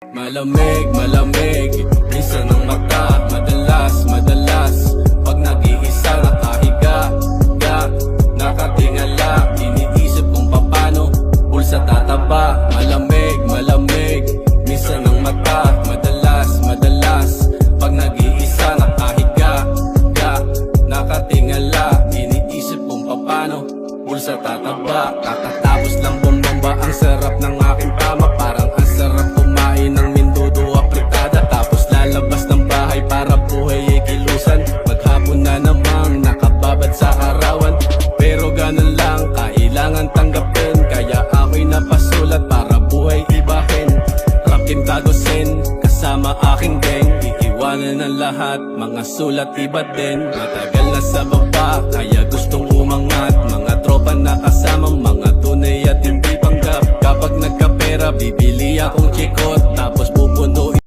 Malamig, malamig, minsan ang mata. Madalas, pag nag-iisa nakahiga, nakatingala, iniisip kung papano bulsa tataba. Malamig, minsan ang mata. Madalas, pag nag-iisa nakahiga, nakatingala, iniisip kung papano bulsa tataba. Kakatapos lang bumbamba, ang sarap ng aking tama. Parang ang sarap kumain ng mindudo apritada. Tapos lalabas ng bahay para buhay ay kilusan. Maghapon na namang nakababad sa arawan. Pero ganun lang, kailangan tanggapin. Kaya ako'y napasulat para buhay ibahin. Rakin tagusin, kasama aking gang. Iiwanan ang lahat, mga sulat iba din. Matagal na sa baba, kaya gustong umangat. Mga tropa na kasama, mga tunay at hindi panggap. Kapag nagkapera, bibili akong chikot.